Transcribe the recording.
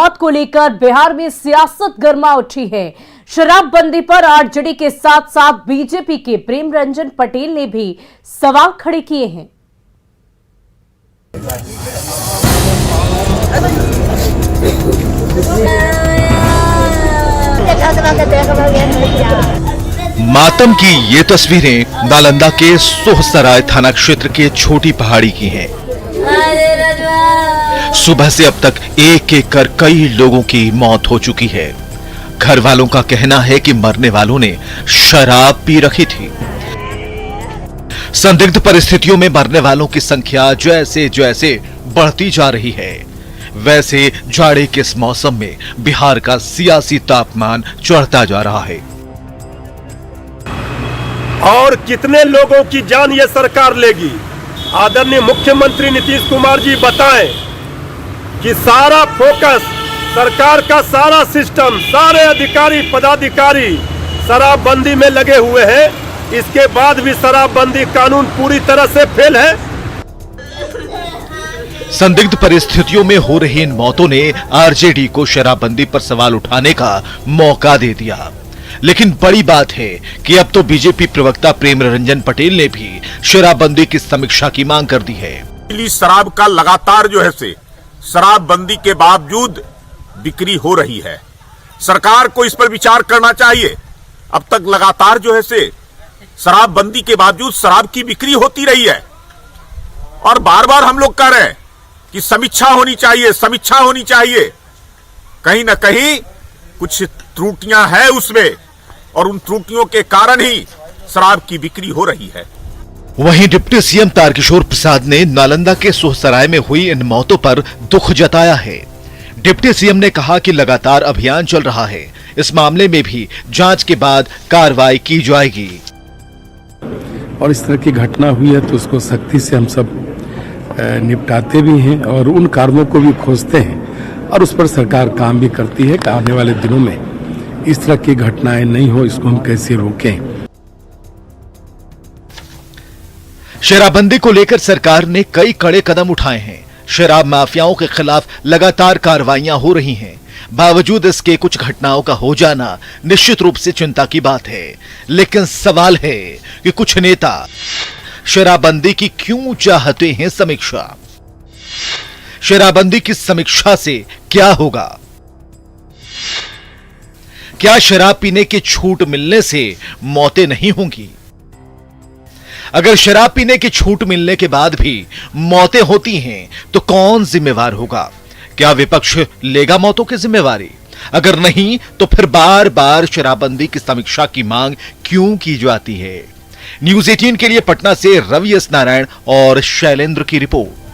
मौत को लेकर बिहार में सियासत गर्मा उठी है। शराबबंदी पर आरजेडी के साथ साथ बीजेपी के प्रेम रंजन पटेल ने भी सवाल खड़े किए हैं। मातम की ये तस्वीरें नालंदा के सोहसराय थाना क्षेत्र के छोटी पहाड़ी की हैं। सुबह से अब तक एक एक कर कई लोगों की मौत हो चुकी है। घर वालों का कहना है कि मरने वालों ने शराब पी रखी थी। संदिग्ध परिस्थितियों में मरने वालों की संख्या जैसे जैसे बढ़ती जा रही है, वैसे जाड़े के इस मौसम में बिहार का सियासी तापमान चढ़ता जा रहा है। और कितने लोगों की जान ये सरकार लेगी? आदरणीय मुख्यमंत्री नीतीश कुमार जी बताएं कि सारा फोकस सरकार का सारा सिस्टम, सारे अधिकारी पदाधिकारी शराबबंदी में लगे हुए हैं। इसके बाद भी शराबबंदी कानून पूरी तरह से फेल है। संदिग्ध परिस्थितियों में हो रही इन मौतों ने आरजेडी को शराबबंदी पर सवाल उठाने का मौका दे दिया। लेकिन बड़ी बात है कि अब तो बीजेपी प्रवक्ता प्रेम रंजन पटेल ने भी शराबबंदी की समीक्षा की मांग कर दी है। शराब का लगातार जो है से शराबबंदी के बावजूद बिक्री हो रही है। सरकार को इस पर विचार करना चाहिए। अब तक लगातार जो है से शराबबंदी के बावजूद शराब की बिक्री होती रही है और बार बार हम लोग कह रहे हैं कि समीक्षा होनी चाहिए, समीक्षा होनी चाहिए। कहीं ना कहीं कुछ त्रुटियां हैं उसमें और उन त्रुटियों के कारण ही शराब की बिक्री हो रही है। वहीं डिप्टी सीएम तारकिशोर प्रसाद ने नालंदा के सोहसराय में हुई इन मौतों पर दुख जताया है। डिप्टी सीएम ने कहा कि लगातार अभियान चल रहा है, इस मामले में भी जांच के बाद कार्रवाई की जाएगी। और इस तरह की घटना हुई है तो उसको सख्ती से हम सब निपटाते भी हैं और उन कारणों को भी खोजते हैं और उस पर सरकार काम भी करती है कि आने वाले दिनों में इस तरह की घटनाएं नहीं हो, इसको हम कैसे रोकें। शराबबंदी को लेकर सरकार ने कई कड़े कदम उठाए हैं। शराब माफियाओं के खिलाफ लगातार कार्रवाइयां हो रही हैं। बावजूद इसके कुछ घटनाओं का हो जाना निश्चित रूप से चिंता की बात है। लेकिन सवाल है कि कुछ नेता शराबबंदी की क्यों चाहते हैं समीक्षा? शराबबंदी की समीक्षा से क्या होगा? क्या शराब पीने की छूट मिलने से मौतें नहीं होंगी? अगर शराब पीने की छूट मिलने के बाद भी मौतें होती हैं तो कौन जिम्मेवार होगा? क्या विपक्ष लेगा मौतों की जिम्मेवारी? अगर नहीं तो फिर बार बार शराबबंदी की समीक्षा की मांग क्यों की जाती है? न्यूज़ 18 के लिए पटना से रवि एस नारायण और शैलेंद्र की रिपोर्ट।